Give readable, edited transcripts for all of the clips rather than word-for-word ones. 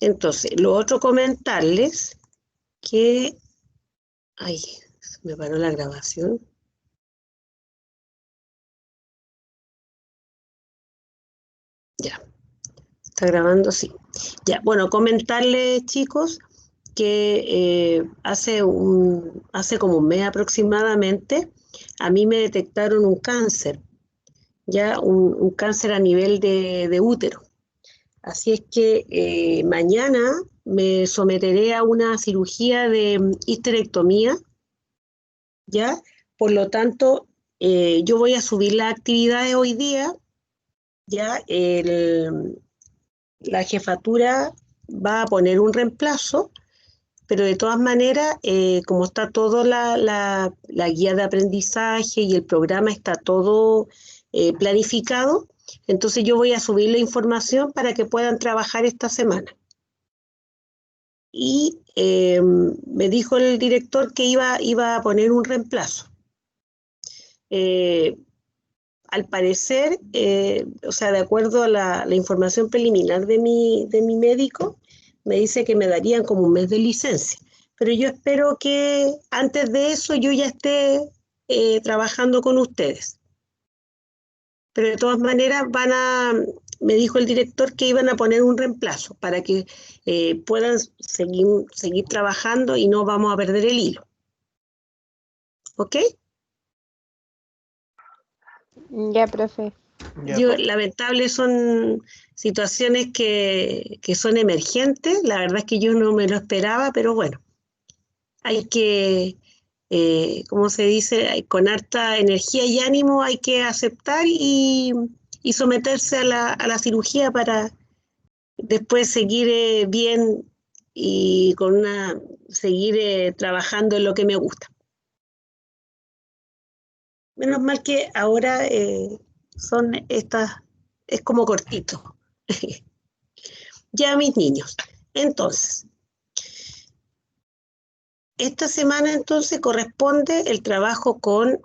Entonces, lo otro comentarles que... Ay, se me paró la grabación. Ya, está grabando, sí. Ya, bueno, comentarles, chicos, que hace como un mes aproximadamente, a mí me detectaron un cáncer, ya un cáncer a nivel de útero. Así es que mañana me someteré a una cirugía de histerectomía, ¿ya? Por lo tanto, yo voy a subir las actividades hoy día, ¿ya? La jefatura va a poner un reemplazo, pero de todas maneras, como está todo la guía de aprendizaje y el programa está todo planificado, entonces yo voy a subir la información para que puedan trabajar esta semana. Y me dijo el director que iba a poner un reemplazo. Eh, Al parecer, o sea, de acuerdo a la información preliminar de mi médico, me dice que me darían como un mes de licencia. Pero yo espero que antes de eso yo ya esté trabajando con ustedes. Pero de todas maneras me dijo el director que iban a poner un reemplazo para que puedan seguir trabajando y no vamos a perder el hilo. ¿Ok? Ya, profe. Lamentables son situaciones que son emergentes. La verdad es que yo no me lo esperaba, pero bueno, hay que, ¿cómo se dice? Con harta energía y ánimo hay que aceptar y someterse a la cirugía para después seguir bien y seguir trabajando en lo que me gusta. Menos mal que ahora son estas, es como cortito. Ya, mis niños. Entonces, esta semana entonces corresponde el trabajo con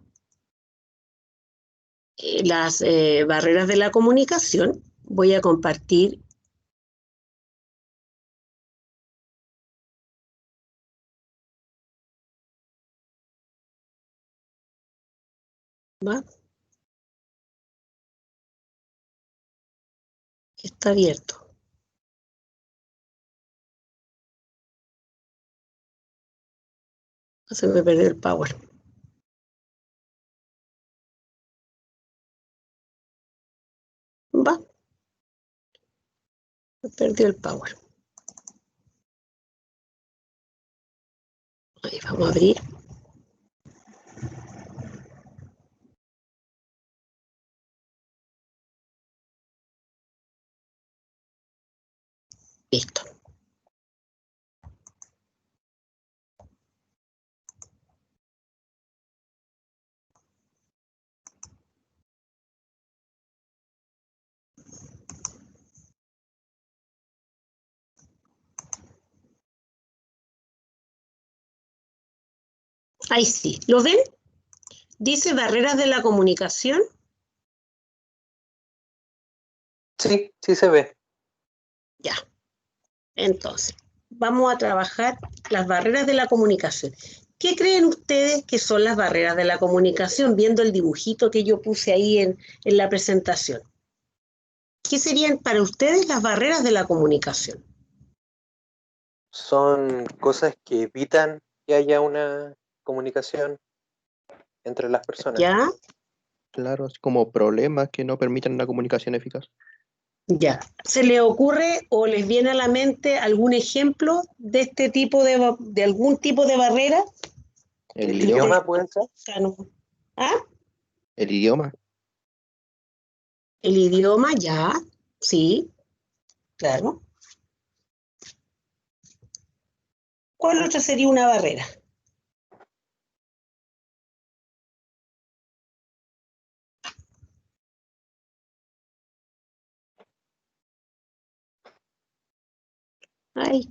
las barreras de la comunicación. Voy a compartir. ¿Va? Está abierto. Se me perdió el power. Va. Se perdió el power. Ahí vamos a abrir. Listo. Ahí sí. ¿Lo ven? Dice barreras de la comunicación. Sí, sí se ve. Ya. Entonces, vamos a trabajar las barreras de la comunicación. ¿Qué creen ustedes que son las barreras de la comunicación, viendo el dibujito que yo puse ahí en la presentación? ¿Qué serían para ustedes las barreras de la comunicación? Son cosas que evitan que haya una comunicación entre las personas. ¿Ya? Claro, así como problemas que no permitan una comunicación eficaz. Ya. ¿Se les ocurre o les viene a la mente algún ejemplo de este tipo de algún tipo de barrera? El ¿El idioma. idioma puede ser? ¿Ah? El idioma. El idioma, ya. Sí, claro. ¿Cuál otra sería una barrera? Ay,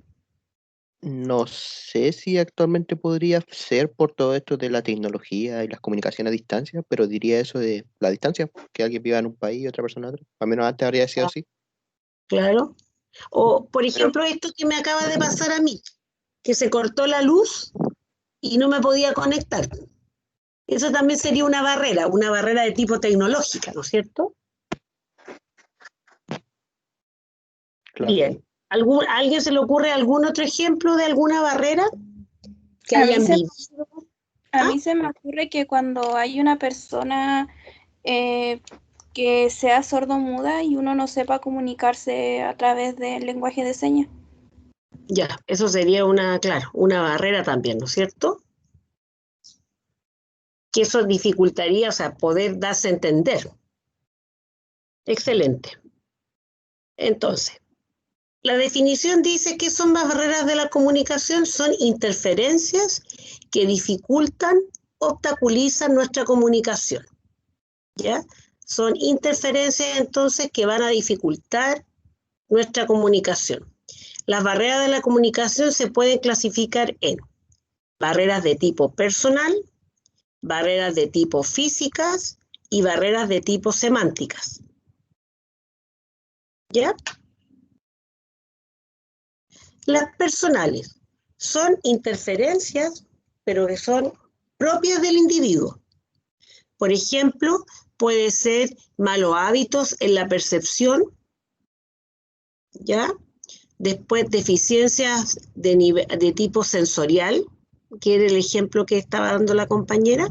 No sé si actualmente podría ser por todo esto de la tecnología y las comunicaciones a distancia, pero diría eso de la distancia, que alguien viva en un país y otra persona en otro. Al menos antes habría sido así. claro. O, por Pero, ejemplo, esto que me acaba de pasar a mí, que se cortó la luz y no me podía conectar. Eso también sería una barrera de tipo tecnológica, ¿no es cierto? Claro. Bien. ¿A alguien se le ocurre algún otro ejemplo de alguna barrera que A mí hayan se, vivido? a ¿Ah? mí se me ocurre que cuando hay una persona eh, que sea sordomuda y uno no sepa comunicarse a través del lenguaje de señas. Ya, eso sería claro, una barrera también, ¿no es cierto? Que eso dificultaría, o sea, poder darse a entender. Excelente. Entonces, la definición dice que son las barreras de la comunicación, son interferencias que dificultan, obstaculizan nuestra comunicación, ¿ya? Son interferencias entonces que van a dificultar nuestra comunicación. Las barreras de la comunicación se pueden clasificar en barreras de tipo personal, barreras de tipo físicas y barreras de tipo semánticas. ¿Ya? Las personales son interferencias, pero que son propias del individuo. Por ejemplo, puede ser malos hábitos en la percepción, ¿ya? Después deficiencias de tipo sensorial, que era el ejemplo que estaba dando la compañera,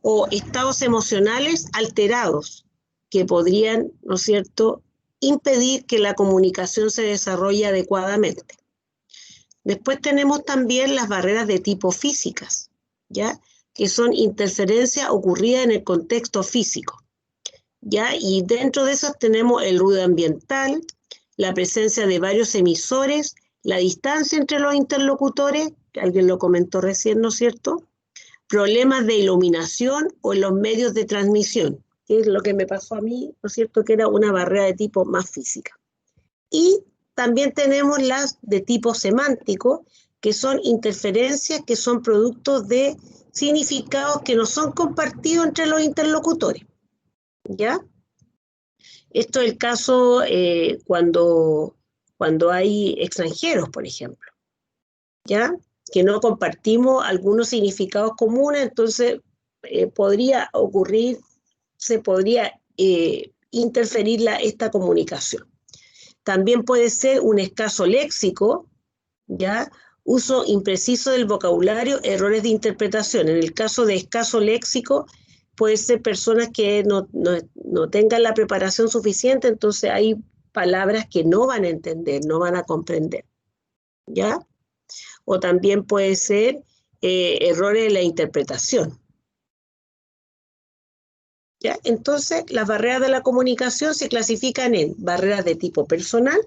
o estados emocionales alterados que podrían, ¿no es cierto?, impedir que la comunicación se desarrolle adecuadamente. Después tenemos también las barreras de tipo físicas, ¿ya?, que son interferencias ocurridas en el contexto físico, ¿ya? Y dentro de esas tenemos el ruido ambiental, la presencia de varios emisores, la distancia entre los interlocutores, alguien lo comentó recién, ¿no es cierto?, problemas de iluminación o en los medios de transmisión, que es lo que me pasó a mí, ¿no es cierto?, que era una barrera de tipo más física. Y también tenemos las de tipo semántico, que son interferencias que son productos de significados que no son compartidos entre los interlocutores, ¿ya? Esto es el caso cuando hay extranjeros, por ejemplo, ¿ya?, que no compartimos algunos significados comunes, entonces podría ocurrir, se podría interferir esta comunicación. También puede ser un escaso léxico, ¿ya?, uso impreciso del vocabulario, errores de interpretación. En el caso de escaso léxico, puede ser personas que no tengan la preparación suficiente, entonces hay palabras que no van a entender, no van a comprender, ¿ya? O también puede ser errores en la interpretación, ¿ya? Entonces, las barreras de la comunicación se clasifican en barreras de tipo personal,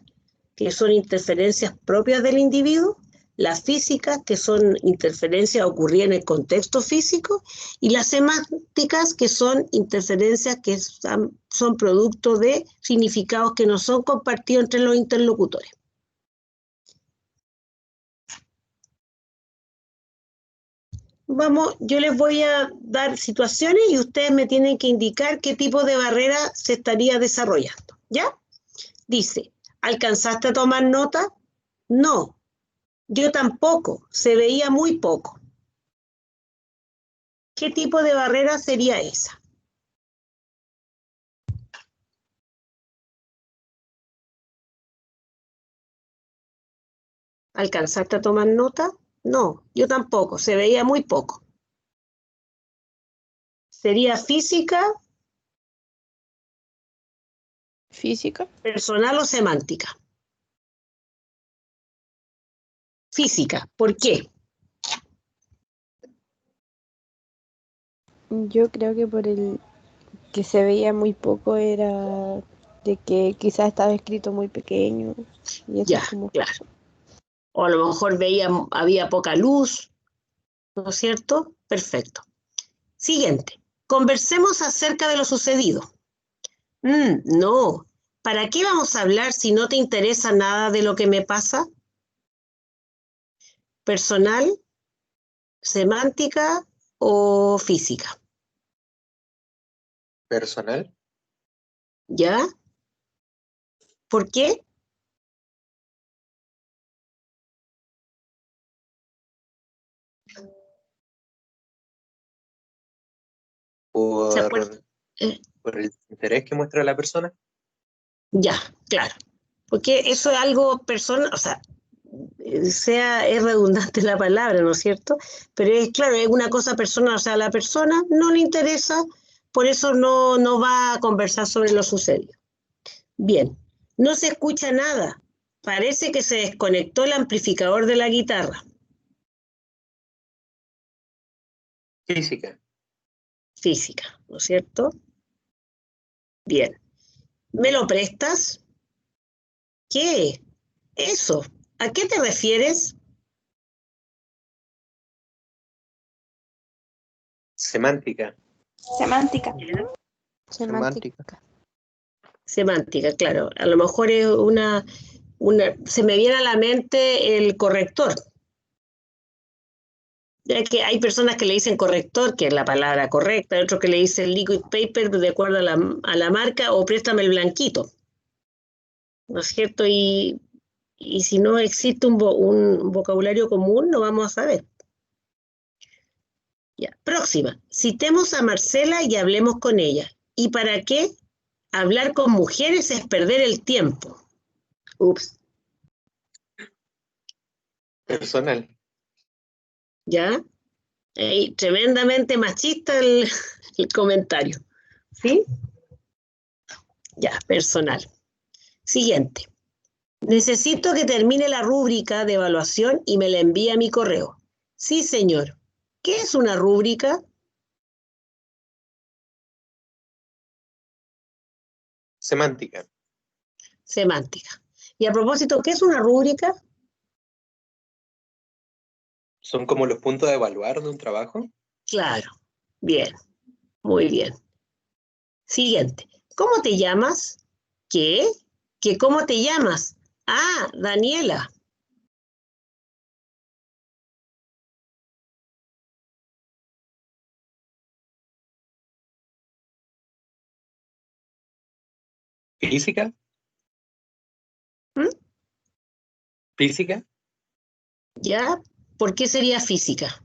que son interferencias propias del individuo, las físicas, que son interferencias ocurridas en el contexto físico, y las semánticas, que son interferencias que son producto de significados que no son compartidos entre los interlocutores. Vamos, yo les voy a dar situaciones y ustedes me tienen que indicar qué tipo de barrera se estaría desarrollando, ¿ya? Dice, ¿alcanzaste a tomar nota? No, yo tampoco, se veía muy poco. ¿Qué tipo de barrera sería esa? ¿Alcanzaste a tomar nota? No, yo tampoco, se veía muy poco. ¿Sería física, Física. personal o semántica? Física, ¿por qué? Yo creo que por el que se veía muy poco era de que quizás estaba escrito muy pequeño y eso Ya, es como... claro. O a lo mejor había poca luz, ¿no es cierto? Perfecto. Siguiente. Conversemos acerca de lo sucedido. No. ¿Para qué vamos a hablar si no te interesa nada de lo que me pasa? ¿Personal, semántica o física? personal, ¿Ya? ¿Por qué? ¿Se acuerdan? por el interés que muestra la persona. Ya, claro. Porque eso es algo personal, o sea, es redundante la palabra, ¿no es cierto? Pero es claro, es una cosa personal, o sea, a la persona no le interesa, por eso no va a conversar sobre lo sucedido. Bien, no se escucha nada. Parece que se desconectó el amplificador de la guitarra. Física. Física, ¿no es cierto? Bien. ¿Me lo prestas? ¿Qué? Eso. ¿A qué te refieres? Semántica. Semántica. Semántica. Semántica, claro. A lo mejor es se me viene a la mente el corrector. Ya que hay personas que le dicen corrector, que es la palabra correcta, hay otros que le dicen liquid paper de acuerdo a la marca, o préstame el blanquito. ¿No es cierto? Y si no existe un vocabulario común, no vamos a saber. Ya. Próxima. Citemos a Marcela y hablemos con ella. ¿Y para qué? Hablar con mujeres es perder el tiempo. Ups. Personal. ¿Ya? Tremendamente machista el comentario. ¿Sí? Ya, personal. Siguiente. Necesito que termine la rúbrica de evaluación y me la envíe a mi correo. Sí, señor. ¿Qué es una rúbrica? Semántica. Semántica. Y a propósito, ¿qué es una rúbrica? ¿Son como los puntos a evaluar de un trabajo? Claro. Bien. Muy bien. Siguiente. ¿Cómo te llamas? ¿Qué? ¿Qué cómo te llamas? Ah, Daniela. Física. ¿Mm? Física. ¿Ya? ¿Por qué sería física?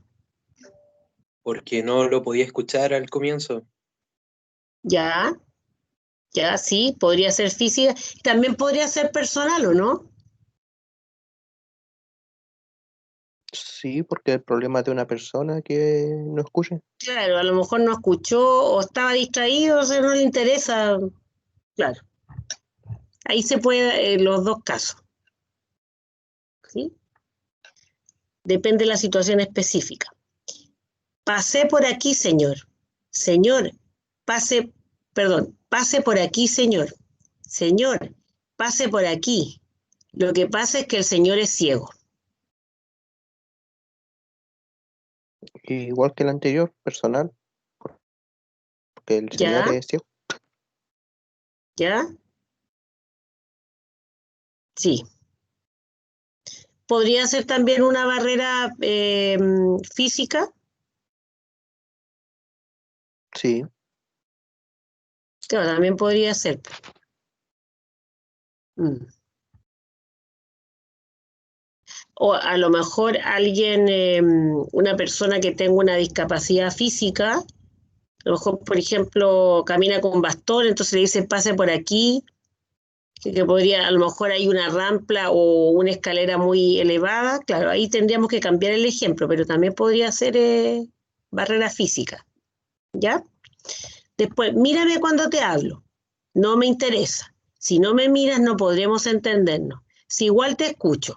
Porque no lo podía escuchar al comienzo. ¿Ya? ¿Ya? Sí, podría ser física. También podría ser personal, ¿o no? Sí, porque el problema de una persona que no escuche. Claro, a lo mejor no escuchó o estaba distraído, o sea, no le interesa. Claro. Ahí se puede, los dos casos. ¿Sí? Depende de la situación específica. Pasé por aquí, señor. Señor, pase por aquí, señor. Señor, pase por aquí. Lo que pasa es que el señor es ciego. Igual que el anterior, personal, porque el señor ¿Ya? es ciego. ¿Ya? Sí. Podría ser también una barrera física. Sí, Claro, también podría ser. Mm. O a lo mejor alguien, una persona que tenga una discapacidad física, a lo mejor, por ejemplo, camina con bastón, entonces le dice pase por aquí, que podría, a lo mejor hay una rampa o una escalera muy elevada, claro, ahí tendríamos que cambiar el ejemplo, pero también podría ser barrera física, ¿ya? Después, mírame cuando te hablo, no me interesa. Si no me miras, no podremos entendernos. Si igual te escucho.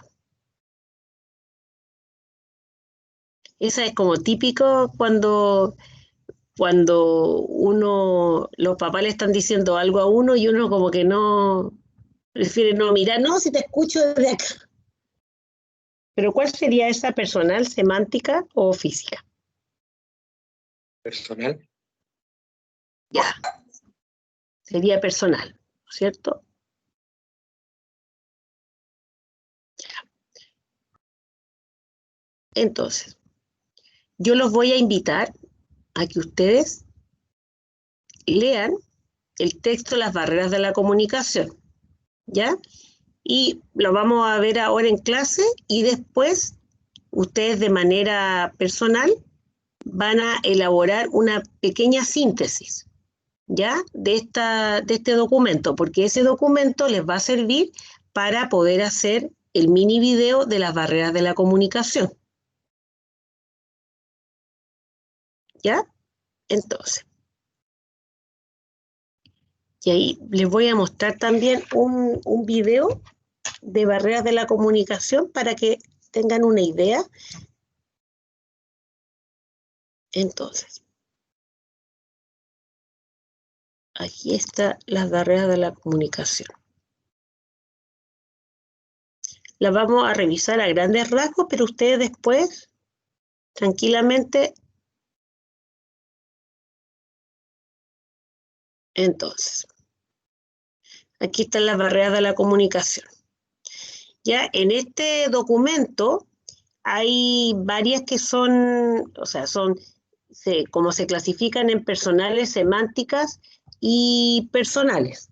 Esa es como típico cuando los papás le están diciendo algo a uno y uno como que no, prefiere no mirar, no, si te escucho desde acá. Pero ¿cuál sería esa personal, semántica o física? Personal. Ya, sería personal, ¿no es cierto? Entonces, yo los voy a invitar a que ustedes lean el texto Las barreras de la comunicación, ¿ya? Y lo vamos a ver ahora en clase y después ustedes de manera personal van a elaborar una pequeña síntesis, ¿ya? De este documento, porque ese documento les va a servir para poder hacer el mini video de las barreras de la comunicación. ¿Ya? Entonces, y ahí les voy a mostrar también un video de barreras de la comunicación para que tengan una idea. Entonces, aquí están las barreras de la comunicación. Las vamos a revisar a grandes rasgos, pero ustedes después, tranquilamente. Entonces, aquí están las barreras de la comunicación. Ya en este documento hay varias que son, o sea, como se clasifican en personales, semánticas y personales.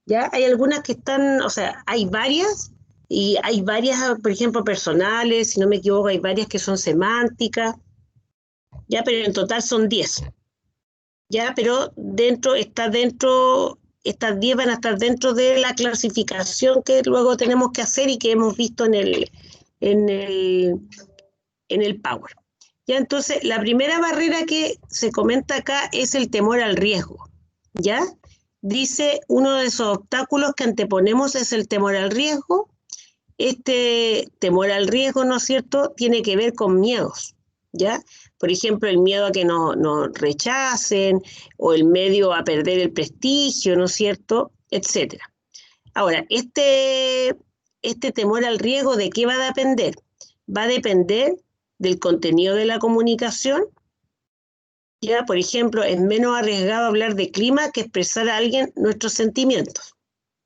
Ya hay algunas que están, o sea, hay varias, y hay varias, por ejemplo, personales, si no me equivoco, hay varias que son semánticas, ya, pero en total son 10. Ya, pero estas 10 van a estar dentro de la clasificación que luego tenemos que hacer y que hemos visto en el Power. Ya, entonces, la primera barrera que se comenta acá es el temor al riesgo, ¿ya? Dice, uno de esos obstáculos que anteponemos es el temor al riesgo. Este temor al riesgo, ¿no es cierto?, tiene que ver con miedos, ¿ya? Por ejemplo, el miedo a que nos rechacen o el miedo a perder el prestigio, ¿no es cierto?, etcétera. Ahora, este temor al riesgo, ¿de qué va a depender? Va a depender del contenido de la comunicación. Ya, por ejemplo, es menos arriesgado hablar de clima que expresar a alguien nuestros sentimientos.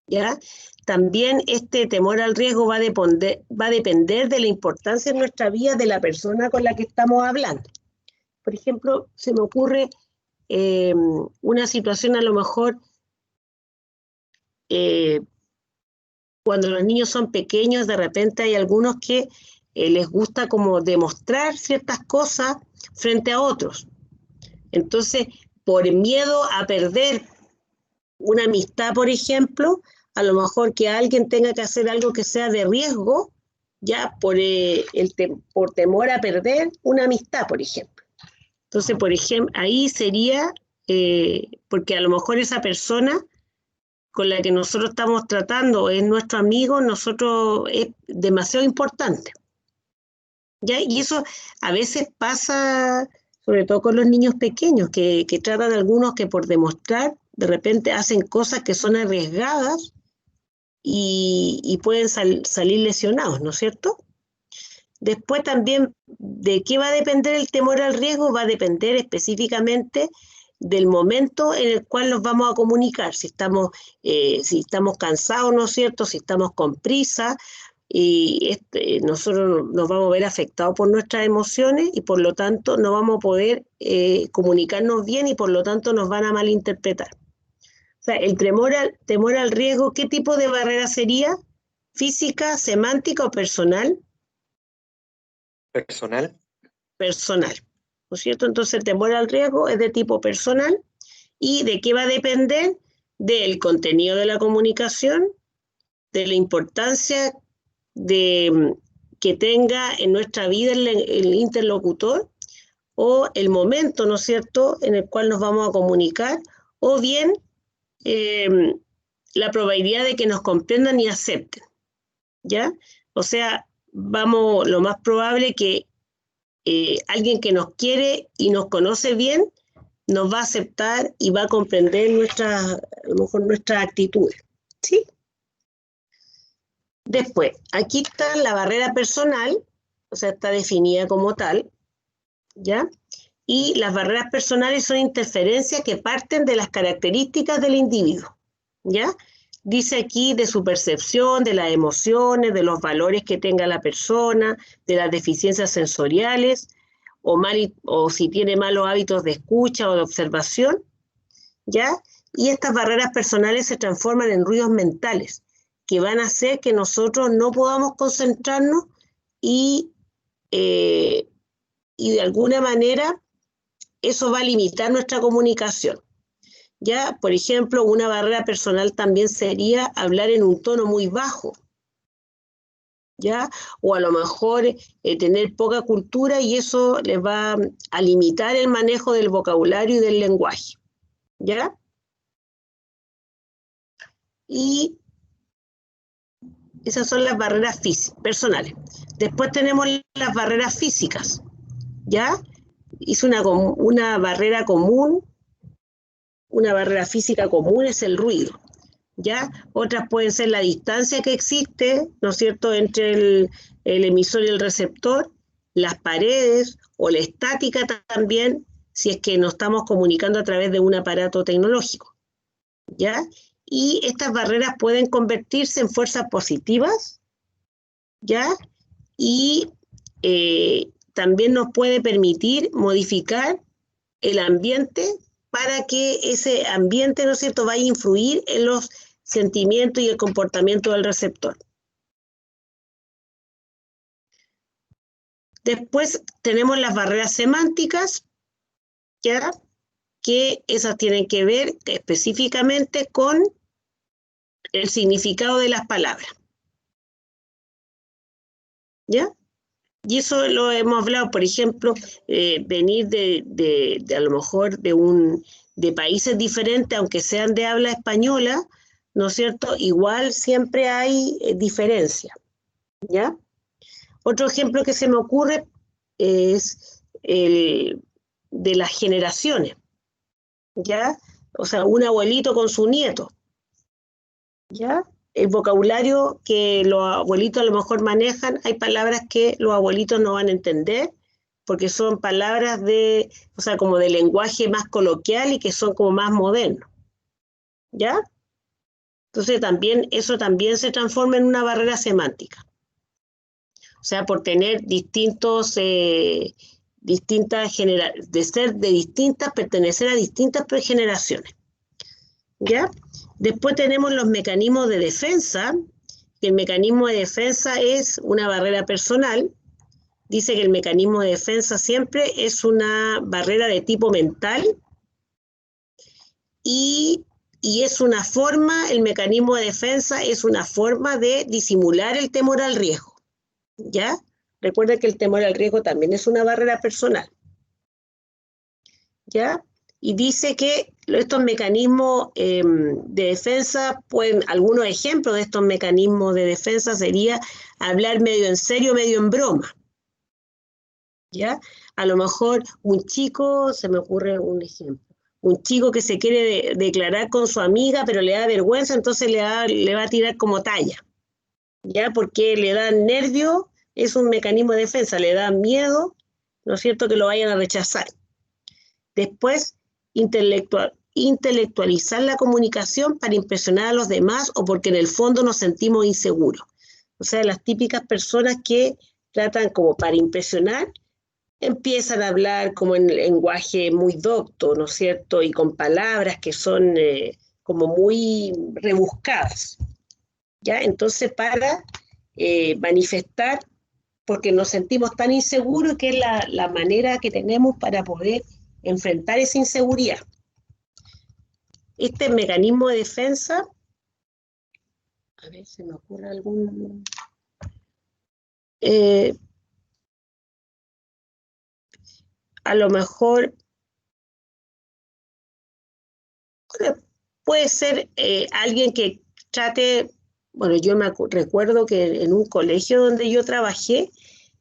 ¿Ya? También este temor al riesgo va a depender de la importancia en nuestra vida de la persona con la que estamos hablando. Por ejemplo, se me ocurre una situación a lo mejor cuando los niños son pequeños, de repente hay algunos que les gusta como demostrar ciertas cosas frente a otros. Entonces, por miedo a perder una amistad, por ejemplo, a lo mejor que alguien tenga que hacer algo que sea de riesgo, ya por temor a perder una amistad, por ejemplo. Entonces, por ejemplo, ahí sería, porque a lo mejor esa persona con la que nosotros estamos tratando es nuestro amigo, nosotros es demasiado importante. ¿Ya? Y eso a veces pasa, sobre todo con los niños pequeños, que tratan algunos que por demostrar, de repente hacen cosas que son arriesgadas y pueden salir lesionados, ¿no es cierto? Después también, ¿de qué va a depender el temor al riesgo? Va a depender específicamente del momento en el cual nos vamos a comunicar, si estamos cansados, ¿no es cierto?, si estamos con prisa, y nosotros nos vamos a ver afectados por nuestras emociones y por lo tanto no vamos a poder comunicarnos bien y por lo tanto nos van a malinterpretar. O sea, el temor al riesgo, ¿qué tipo de barrera sería? ¿Física, semántica o personal? Personal. Personal, ¿no es cierto? Entonces el temor al riesgo es de tipo personal. ¿Y de qué va a depender? Del contenido de la comunicación, de la importancia que tenga en nuestra vida el interlocutor o el momento, ¿no es cierto?, en el cual nos vamos a comunicar, o bien la probabilidad de que nos comprendan y acepten, ¿ya? O sea, lo más probable que alguien que nos quiere y nos conoce bien nos va a aceptar y va a comprender a lo mejor nuestras actitudes, ¿sí? Después, aquí está la barrera personal, o sea, está definida como tal, ¿ya? Y las barreras personales son interferencias que parten de las características del individuo, ¿ya? Dice aquí de su percepción, de las emociones, de los valores que tenga la persona, de las deficiencias sensoriales, o si tiene malos hábitos de escucha o de observación, ¿ya? Y estas barreras personales se transforman en ruidos mentales que van a hacer que nosotros no podamos concentrarnos y de alguna manera eso va a limitar nuestra comunicación. ¿Ya? Por ejemplo, una barrera personal también sería hablar en un tono muy bajo, ¿ya? O a lo mejor tener poca cultura y eso les va a limitar el manejo del vocabulario y del lenguaje, ¿ya? Y esas son las barreras personales. Después tenemos las barreras físicas, ¿ya? Hice una barrera común, una barrera física común es el ruido, ¿ya? Otras pueden ser la distancia que existe, ¿no es cierto?, entre el emisor y el receptor, las paredes o la estática también, si es que nos estamos comunicando a través de un aparato tecnológico, ¿ya? Y estas barreras pueden convertirse en fuerzas positivas, ¿ya? Y también nos puede permitir modificar el ambiente para que ese ambiente, ¿no es cierto?, vaya a influir en los sentimientos y el comportamiento del receptor. Después tenemos las barreras semánticas, ¿ya? Que esas tienen que ver específicamente con el significado de las palabras, ¿ya? Y eso lo hemos hablado, por ejemplo, venir de a lo mejor de países diferentes, aunque sean de habla española, ¿no es cierto? Igual siempre hay diferencia, ¿ya? Otro ejemplo que se me ocurre es el de las generaciones, ¿ya? O sea, un abuelito con su nieto, ¿ya? El vocabulario que los abuelitos a lo mejor manejan, hay palabras que los abuelitos no van a entender, porque son palabras o sea, como de lenguaje más coloquial y que son como más modernos, ¿ya? Entonces eso también se transforma en una barrera semántica. O sea, por tener pertenecer a distintas generaciones, ¿ya? Después tenemos los mecanismos de defensa. El mecanismo de defensa es una barrera personal. Dice que el mecanismo de defensa siempre es una barrera de tipo mental y es una forma, el mecanismo de defensa es una forma de disimular el temor al riesgo, ¿ya? Recuerda que el temor al riesgo también es una barrera personal, ¿ya? Y dice que estos mecanismos de defensa, algunos ejemplos de estos mecanismos de defensa sería hablar medio en serio, medio en broma, ¿ya? A lo mejor un chico, se me ocurre un ejemplo, un chico que se quiere declarar con su amiga, pero le da vergüenza, entonces le va a tirar como talla, ¿ya? Porque le da nervio, es un mecanismo de defensa, le da miedo, ¿no es cierto?, que lo vayan a rechazar. Después, intelectualizar la comunicación para impresionar a los demás o porque en el fondo nos sentimos inseguros. O sea, las típicas personas que tratan como para impresionar, empiezan a hablar como en lenguaje muy docto, ¿no es cierto? Y con palabras que son como muy rebuscadas, ¿ya? Entonces, para manifestar, porque nos sentimos tan inseguros, que es la manera que tenemos para poder enfrentar esa inseguridad. Este mecanismo de defensa, a ver si me ocurre algún... a lo mejor puede ser alguien que trate, bueno, yo recuerdo que en un colegio donde yo trabajé,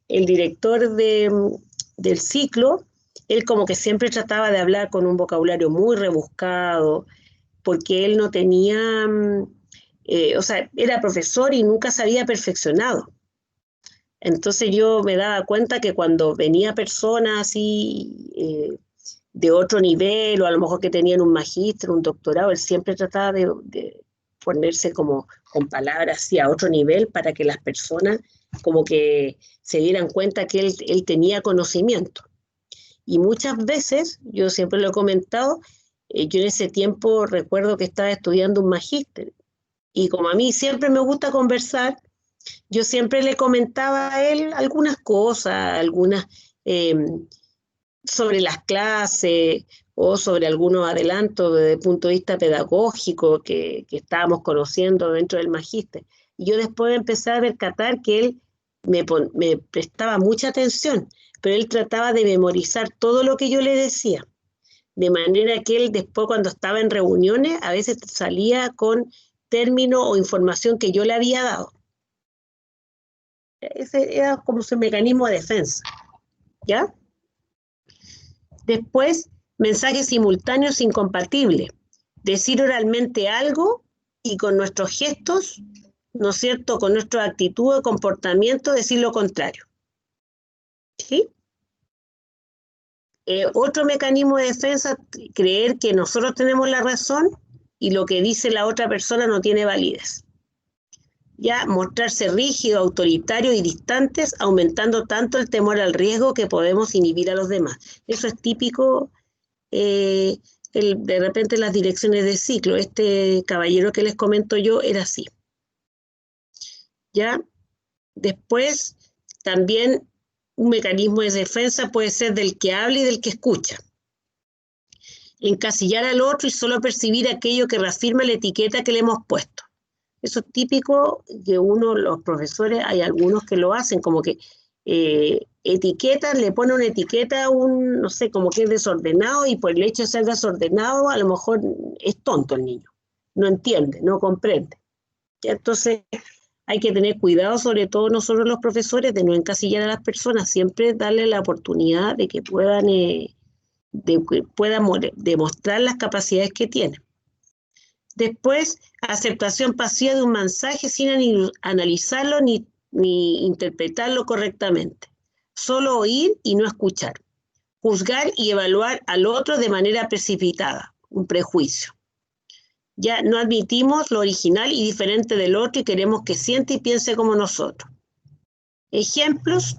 el director del ciclo, él como que siempre trataba de hablar con un vocabulario muy rebuscado, porque él no tenía, o sea, era profesor y nunca se había perfeccionado. Entonces yo me daba cuenta que cuando venía personas así de otro nivel, o a lo mejor que tenían un magíster, un doctorado, él siempre trataba de ponerse como con palabras así a otro nivel para que las personas como que se dieran cuenta que él tenía conocimiento. Y muchas veces, yo siempre lo he comentado, yo en ese tiempo recuerdo que estaba estudiando un magíster, y como a mí siempre me gusta conversar, yo siempre le comentaba a él algunas cosas, sobre las clases o sobre algunos adelantos desde el punto de vista pedagógico que estábamos conociendo dentro del magíster. Y yo después empecé a percatar que él me prestaba mucha atención, pero él trataba de memorizar todo lo que yo le decía. De manera que él después cuando estaba en reuniones a veces salía con términos o información que yo le había dado. Ese era como su mecanismo de defensa, ¿ya? Después, mensajes simultáneos incompatibles. Decir oralmente algo y con nuestros gestos, ¿no es cierto?, con nuestra actitud o comportamiento, decir lo contrario. ¿Sí? Otro mecanismo de defensa, creer que nosotros tenemos la razón y lo que dice la otra persona no tiene validez. Ya, mostrarse rígido, autoritario y distantes, aumentando tanto el temor al riesgo que podemos inhibir a los demás. Eso es típico, de repente, las direcciones de ciclo. Este caballero que les comento yo era así. Ya, después, también un mecanismo de defensa puede ser del que habla y del que escucha. Encasillar al otro y solo percibir aquello que reafirma la etiqueta que le hemos puesto. Eso es típico que los profesores, hay algunos que lo hacen, como que etiquetan, le ponen una etiqueta a no sé, como que es desordenado, y por el hecho de ser desordenado, a lo mejor es tonto el niño, no entiende, no comprende. ¿Ya? Entonces, hay que tener cuidado, sobre todo nosotros los profesores, de no encasillar a las personas, siempre darle la oportunidad de que puedan demostrar las capacidades que tienen. Después, aceptación pasiva de un mensaje sin analizarlo ni interpretarlo correctamente. Solo oír y no escuchar. Juzgar y evaluar al otro de manera precipitada, un prejuicio. Ya no admitimos lo original y diferente del otro y queremos que siente y piense como nosotros. Ejemplos.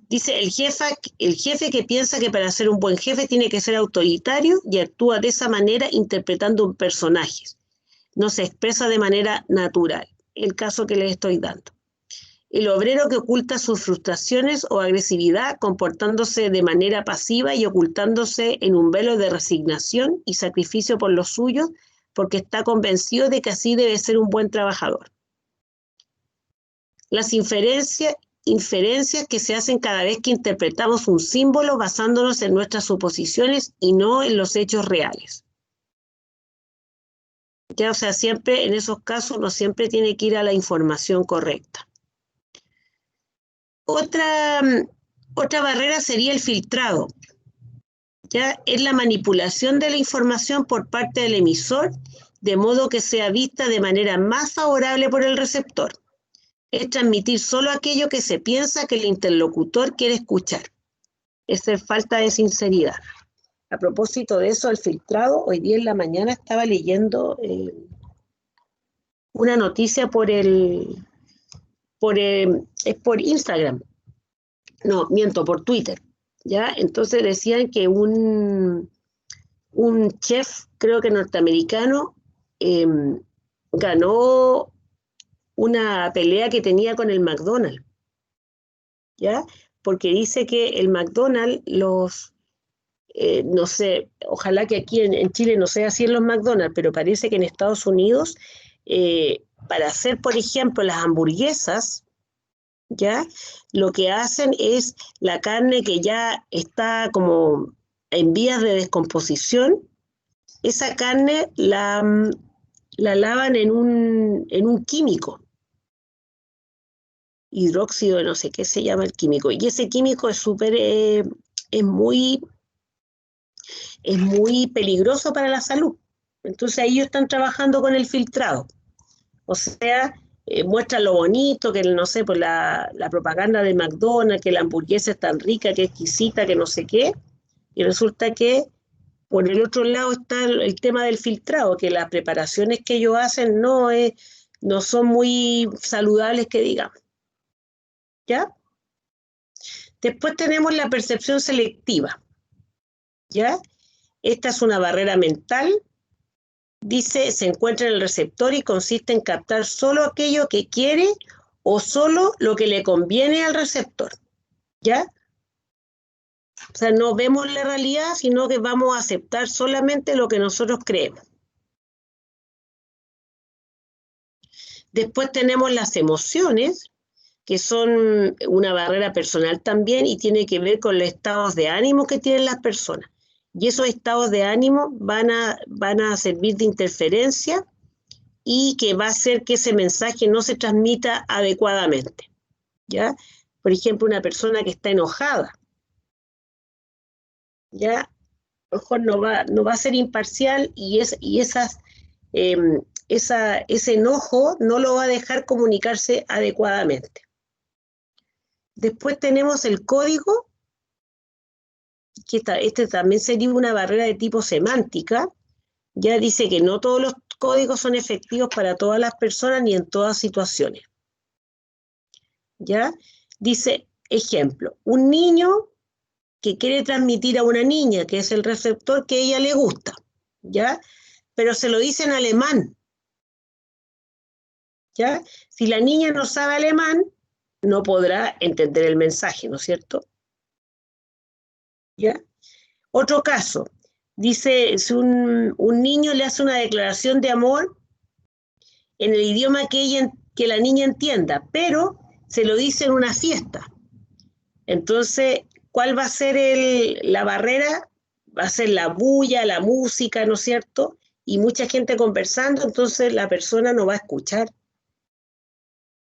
Dice, el jefe que piensa que para ser un buen jefe tiene que ser autoritario y actúa de esa manera interpretando un personaje. No se expresa de manera natural. El caso que les estoy dando. El obrero que oculta sus frustraciones o agresividad comportándose de manera pasiva y ocultándose en un velo de resignación y sacrificio por los suyos porque está convencido de que así debe ser un buen trabajador. Las inferencias que se hacen cada vez que interpretamos un símbolo basándonos en nuestras suposiciones y no en los hechos reales. Ya, o sea, siempre en esos casos uno siempre tiene que ir a la información correcta. Otra barrera sería el filtrado. Ya, es la manipulación de la información por parte del emisor, de modo que sea vista de manera más favorable por el receptor. Es transmitir solo aquello que se piensa que el interlocutor quiere escuchar. Esa es falta de sinceridad. A propósito de eso, el filtrado, hoy día en la mañana estaba leyendo una noticia por Instagram. No, miento, por Twitter. ¿Ya? Entonces decían que un chef, creo que norteamericano, ganó una pelea que tenía con el McDonald's, ¿ya? Porque dice que el McDonald's, no sé, ojalá que aquí en Chile no sea así en los McDonald's, pero parece que en Estados Unidos, para hacer, por ejemplo, las hamburguesas, ¿ya? Lo que hacen es la carne que ya está como en vías de descomposición, esa carne la lavan en un químico, hidróxido, no sé qué se llama el químico, y ese químico es es muy peligroso para la salud. Entonces ellos están trabajando con el filtrado. O sea, muestran lo bonito, que no sé, por la propaganda de McDonald's, que la hamburguesa es tan rica, que es exquisita, que no sé qué, y resulta que por el otro lado está el tema del filtrado, que las preparaciones que ellos hacen no son muy saludables, que digamos. ¿Ya? Después tenemos la percepción selectiva. ¿Ya? Esta es una barrera mental. Dice, se encuentra en el receptor y consiste en captar solo aquello que quiere o solo lo que le conviene al receptor. ¿Ya? O sea, no vemos la realidad, sino que vamos a aceptar solamente lo que nosotros creemos. Después tenemos las emociones, que son una barrera personal también y tiene que ver con los estados de ánimo que tienen las personas. Y esos estados de ánimo van a servir de interferencia y que va a hacer que ese mensaje no se transmita adecuadamente, ¿ya? Por ejemplo, una persona que está enojada, ¿ya? A lo mejor no va a ser imparcial y ese enojo no lo va a dejar comunicarse adecuadamente. Después tenemos el código, que este también sería una barrera de tipo semántica. Ya dice que no todos los códigos son efectivos para todas las personas ni en todas situaciones. ¿Ya? Dice, ejemplo, un niño que quiere transmitir a una niña, que es el receptor que a ella le gusta, ¿ya? Pero se lo dice en alemán, ¿ya? Si la niña no sabe alemán, no podrá entender el mensaje, ¿no es cierto? ¿Ya? Otro caso, dice, si un niño le hace una declaración de amor en el idioma que la niña entienda, pero se lo dice en una fiesta. Entonces, ¿cuál va a ser la barrera? Va a ser la bulla, la música, ¿no es cierto? Y mucha gente conversando, entonces la persona no va a escuchar.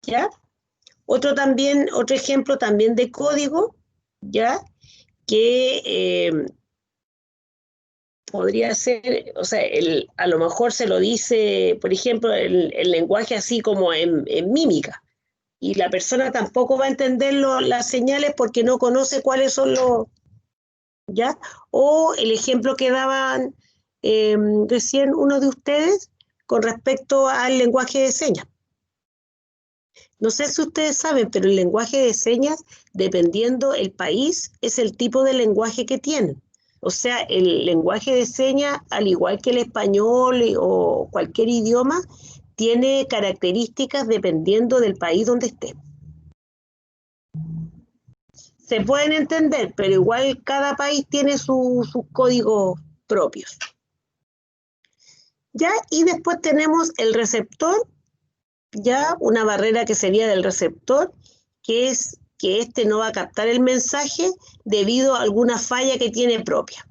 ¿Ya? Otro ejemplo también de código, ¿ya? Que podría ser, o sea, a lo mejor se lo dice, por ejemplo, el lenguaje así como en mímica, y la persona tampoco va a entender las señales porque no conoce cuáles son ¿ya? O el ejemplo que daban recién uno de ustedes con respecto al lenguaje de señas. No sé si ustedes saben, pero el lenguaje de señas, dependiendo el país, es el tipo de lenguaje que tienen. O sea, el lenguaje de señas, al igual que el español o cualquier idioma, tiene características dependiendo del país donde esté. Se pueden entender, pero igual cada país tiene sus códigos propios. ¿Ya? Y después tenemos el receptor, ya una barrera que sería del receptor, que es que este no va a captar el mensaje debido a alguna falla que tiene propia,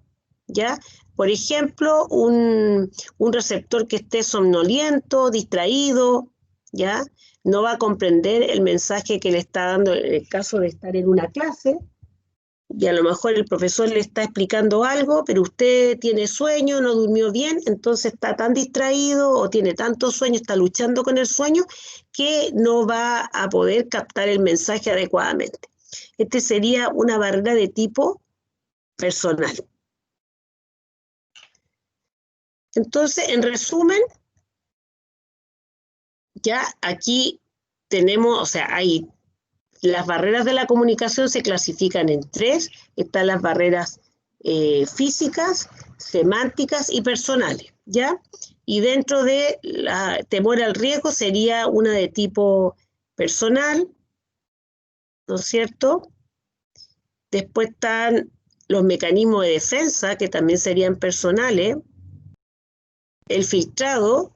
¿ya? Por ejemplo, un receptor que esté somnoliento, distraído, ¿ya? No va a comprender el mensaje que le está dando en el caso de estar en una clase, y a lo mejor el profesor le está explicando algo, pero usted tiene sueño, no durmió bien, entonces está tan distraído o tiene tanto sueño, está luchando con el sueño, que no va a poder captar el mensaje adecuadamente. Este sería una barrera de tipo personal. Entonces, en resumen, ya aquí tenemos, o sea, hay las barreras de la comunicación se clasifican en tres. Están las barreras físicas, semánticas y personales, ¿ya? Y dentro de la temor al riesgo sería una de tipo personal, ¿no es cierto? Después están los mecanismos de defensa, que también serían personales, el filtrado,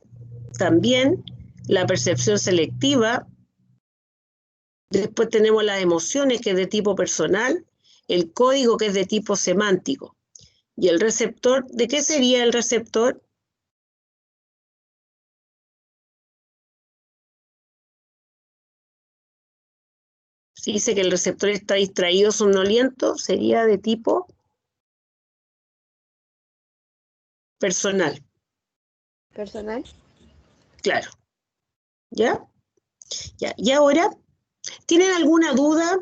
también, la percepción selectiva. Después tenemos las emociones, que es de tipo personal, el código, que es de tipo semántico. Y el receptor, ¿de qué sería el receptor? Si dice que el receptor está distraído, somnoliento, sería de tipo personal. Personal. Claro. ¿Ya? Ya. Y ahora, ¿tienen alguna duda?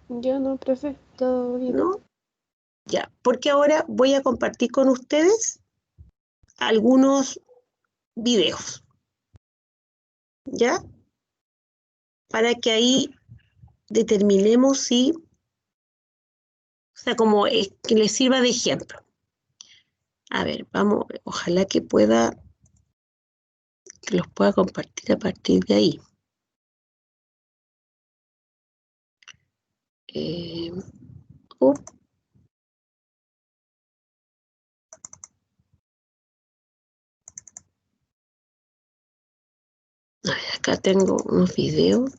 Yo no, profe, todo bien. ¿No? Ya, porque ahora voy a compartir con ustedes algunos videos. ¿Ya? Para que ahí determinemos si, o sea, como que les sirva de ejemplo. A ver, vamos, ojalá que los pueda compartir a partir de ahí. Eh, up. Ay, acá tengo unos videos.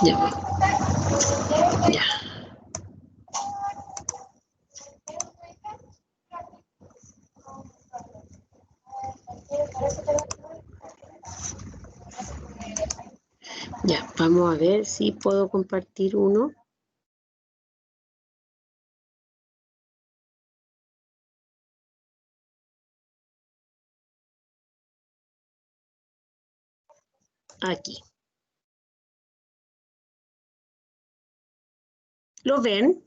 Ya voy. Ya. Ya, vamos a ver si puedo compartir uno. Aquí. ¿Lo ven?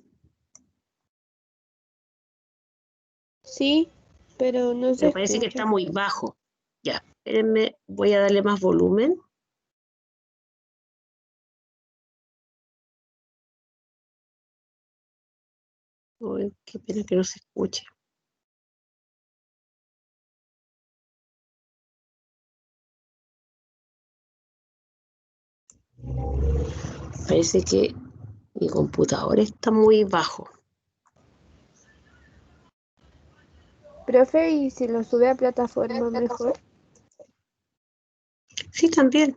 Sí, pero no se Me parece que escucha. está muy bajo. Ya, espérenme, voy a darle más volumen. Ay, qué pena que no se escuche. Parece que mi computador está muy bajo. Profe, ¿y si lo sube a plataforma mejor? Sí, también.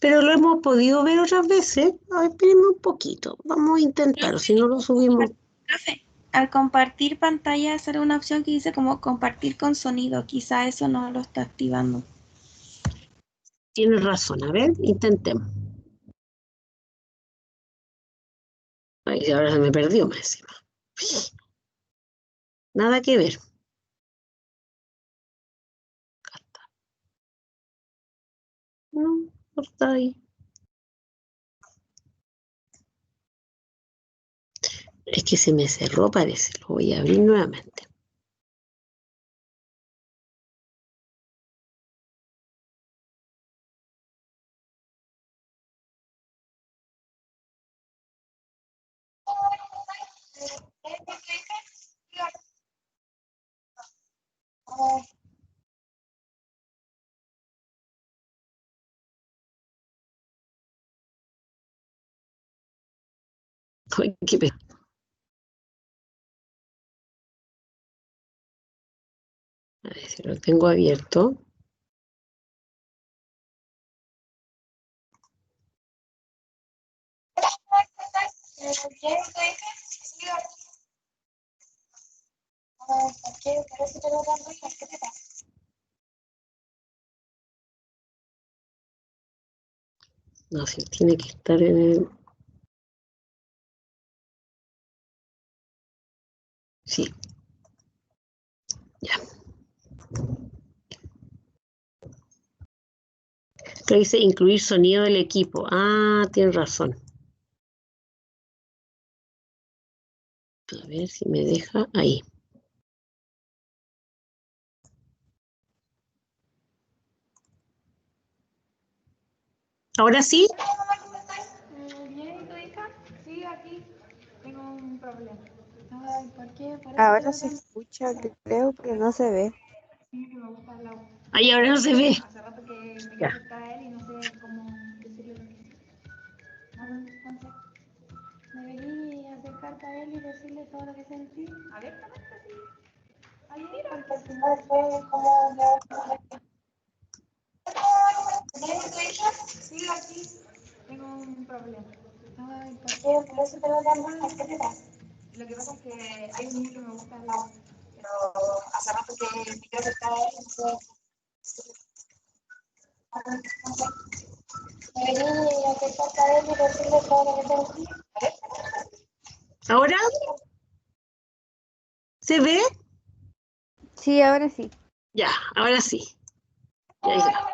Pero lo hemos podido ver otras veces. Ay, espérenme un poquito. Vamos a intentarlo. Si no lo subimos. Profe, al compartir pantalla sale una opción que dice como compartir con sonido. Quizá eso no lo está activando. Tienes razón. A ver, intentemos. Ay, ahora se me perdió más encima. Nada que ver. No, no está ahí. Es que se me cerró, parece. Lo voy a abrir nuevamente. Ay, qué pena. A ver si lo tengo abierto. No, si tiene que estar en el... Sí, ya. Que dice incluir sonido del equipo. Ah, tienes razón. A ver si me deja ahí. ¿Ahora sí? Bien, ¿y tu hija? Sí, aquí. Tengo un problema. Ay, ¿por qué? Por eso te Ahora lo se cambio. escucha, creo, pero no se ve. Sí, que me gusta el agua. Ahí ahora no se ve. Hace rato que me quiero Ya. acercar a él y no sé cómo decirle lo que sí. Entonces, deberí acercarte a él y decirle todo lo que sentí. Abiertamente, sí. Ahí, porque si no después, ¿cómo le bien, tu hija? Sí, aquí. Tengo un problema. Ay, ¿por qué? Por eso te lo cambio. ¿Qué te pasa? Lo que pasa es que hay un niño que me gusta el agua. Pero hace rato que me quiero acercar a él y no sé. Deberí acercarte a él y decirle todo lo que sentí. ¿Ahora se ve? Sí, ahora sí. Ya, ahora sí. Ya, ya.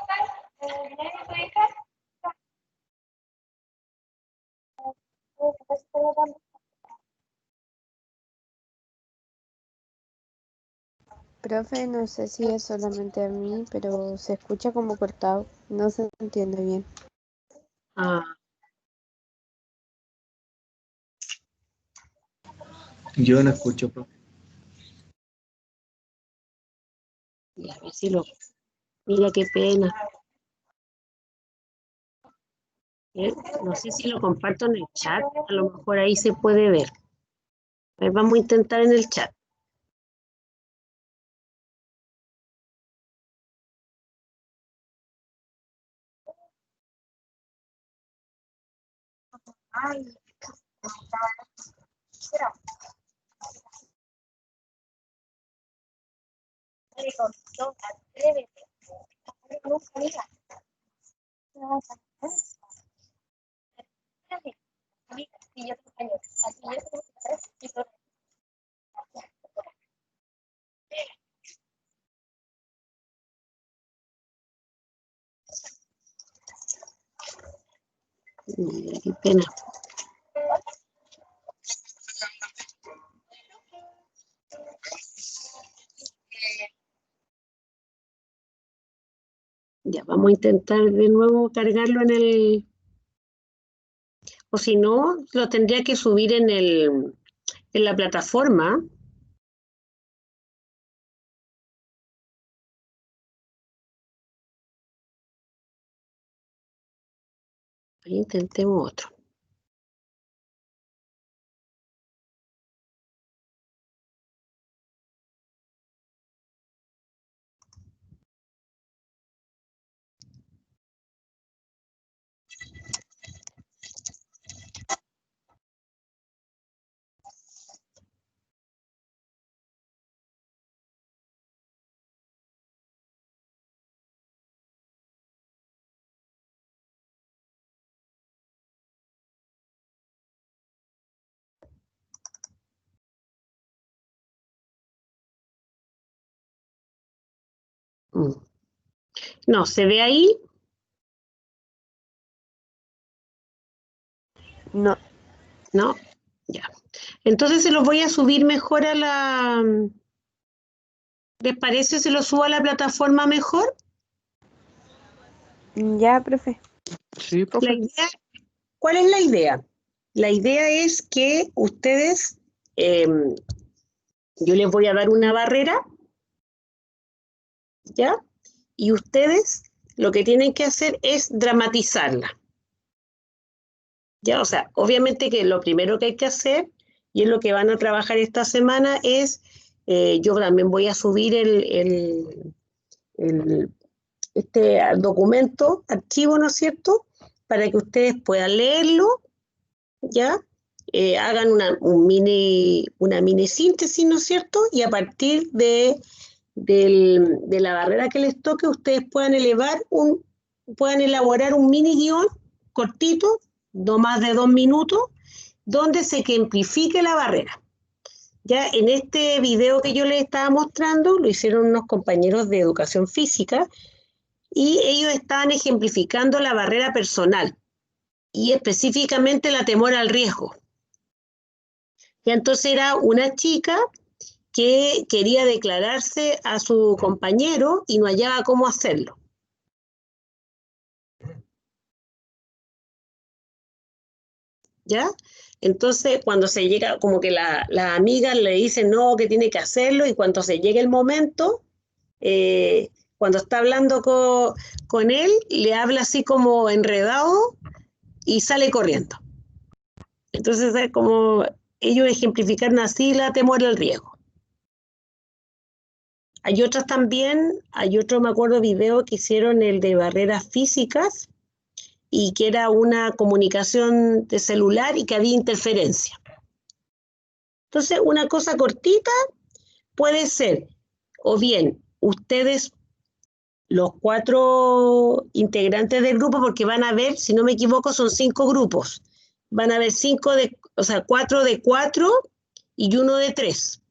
Profe, no sé si es solamente a mí, pero se escucha como cortado. No se entiende bien. Ah, Yo no escucho, profe. y a ver si lo... Mira qué pena. No sé si lo comparto en el chat, a lo mejor ahí se puede ver. A ver, vamos a intentar en el chat. Mira qué pena. Ya, vamos a intentar de nuevo cargarlo en el... O si no, lo tendría que subir en la plataforma. Ahí intentemos otro. Mm. No, ¿se ve ahí? No, No, ya. Entonces se los voy a subir mejor a la... ¿Les parece si lo subo a la plataforma mejor? ya, profe. Sí, La profe. idea, ¿cuál es la idea? La idea es que ustedes, yo les voy a dar una barrera, ¿ya? Y ustedes lo que tienen que hacer es dramatizarla. ¿Ya? O sea, obviamente que lo primero que hay que hacer, y es lo que van a trabajar esta semana, es, yo también voy a subir este documento, archivo, ¿no es cierto? Para que ustedes puedan leerlo, ¿ya? Hagan una mini síntesis, ¿no es cierto? Y a partir de la barrera que les toque, ustedes puedan elaborar un mini guión cortito, no más de 2 minutos, donde se ejemplifique la barrera. Ya en este video que yo les estaba mostrando, lo hicieron unos compañeros de educación física, y ellos estaban ejemplificando la barrera personal y específicamente la temor al riesgo. Y entonces era una chica que quería declararse a su compañero y no hallaba cómo hacerlo. ¿Ya? Entonces, cuando se llega, como que la amiga le dice no, que tiene que hacerlo, y cuando se llega el momento, cuando está hablando con él, le habla así como enredado y sale corriendo. Entonces, es como ellos ejemplificaron así la temor al riesgo. Hay otras también, hay otro, me acuerdo, video que hicieron el de barreras físicas, y que era una comunicación de celular y que había interferencia. Entonces, una cosa cortita puede ser, o bien, ustedes, los 4 integrantes del grupo, porque van a ver, si no me equivoco, son 5 grupos. Van a haber 4 de 4 y 1 de 3.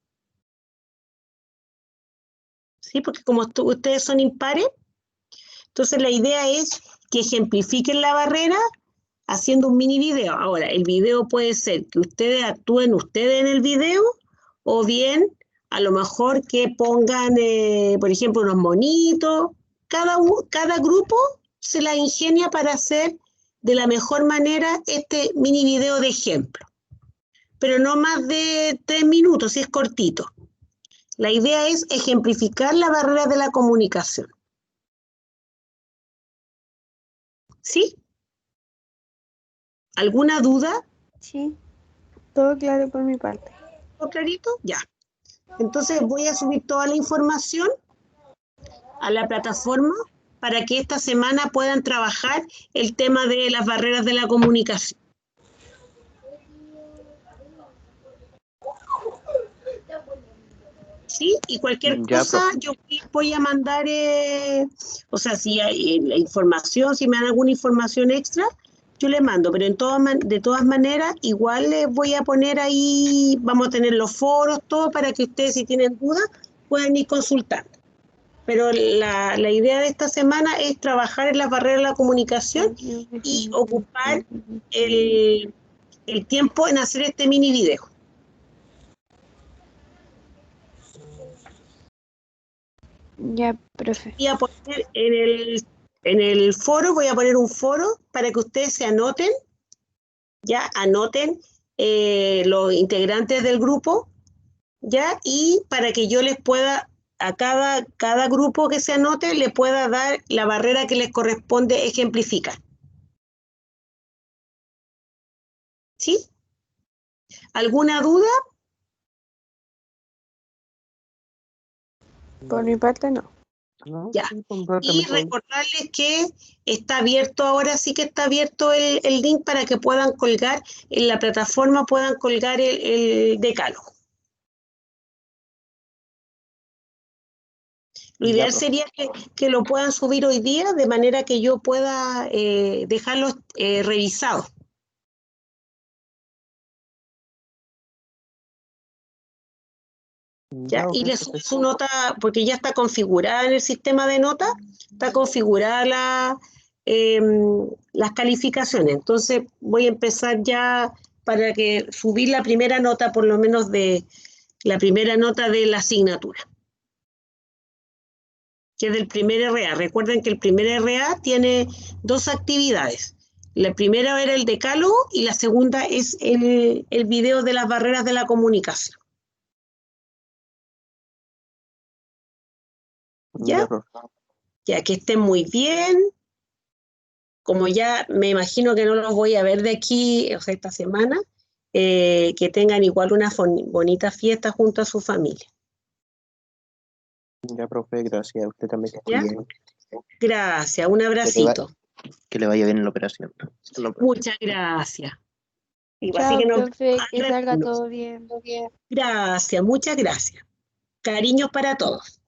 ¿Sí? Porque como ustedes son impares, Entonces la idea es que ejemplifiquen la barrera haciendo un mini video. Ahora, el video puede ser que ustedes actúen ustedes en el video, o bien a lo mejor que pongan, por ejemplo, unos monitos. Cada grupo se la ingenia para hacer de la mejor manera este mini video de ejemplo. Pero no más de 3 minutos, si es cortito. La idea es ejemplificar la barrera de la comunicación. ¿Sí? ¿Alguna duda? Sí, todo claro por mi parte. ¿Todo clarito? Ya. Entonces voy a subir toda la información a la plataforma para que esta semana puedan trabajar el tema de las barreras de la comunicación. ¿Sí? Y cualquier Ya, cosa profe. yo voy a mandar, o sea, si hay la información, si me dan alguna información extra, yo le mando, pero de todas maneras, igual les voy a poner ahí, vamos a tener los foros, todo para que ustedes, si tienen dudas, puedan ir consultando. Pero la idea de esta semana es trabajar en las barreras de la comunicación y ocupar el tiempo en hacer este mini video. Ya, profe. Voy a poner en el foro, voy a poner un foro para que ustedes se anoten, ya anoten los integrantes del grupo, ya, y para que yo les pueda, a cada grupo que se anote, le pueda dar la barrera que les corresponde ejemplificar. ¿Sí? ¿Alguna duda? Por mi parte no. No, Ya. sí, por mi parte Y me voy. recordarles que está abierto, ahora sí que está abierto el link para que puedan colgar, en la plataforma puedan colgar el decálogo. Lo Ya, ideal profe. sería que lo puedan subir hoy día, de manera que yo pueda dejarlos revisados. ¿Ya? Ya, ok, Y le subo perfecto. su nota, porque ya está configurada en el sistema de notas, está configurada las calificaciones. Entonces voy a empezar ya para que subir la primera nota, por lo menos de la primera nota de la asignatura, que es del primer RA. Recuerden que el primer RA tiene 2 actividades. La primera era el decálogo y la segunda es el video de las barreras de la comunicación. ¿Ya? Ya, profe. Ya, que estén muy bien. Como ya me imagino que no los voy a ver de aquí, o sea, esta semana, que tengan igual una bonita fiesta junto a su familia. Ya, profe, gracias. A usted también que esté ¿Ya? bien. Gracias, un abracito. Que le vaya bien en la operación. No, profe. Muchas gracias. Y así Chao, que nos profe, que vemos. salga todo bien. Gracias, muchas gracias. Cariños para todos.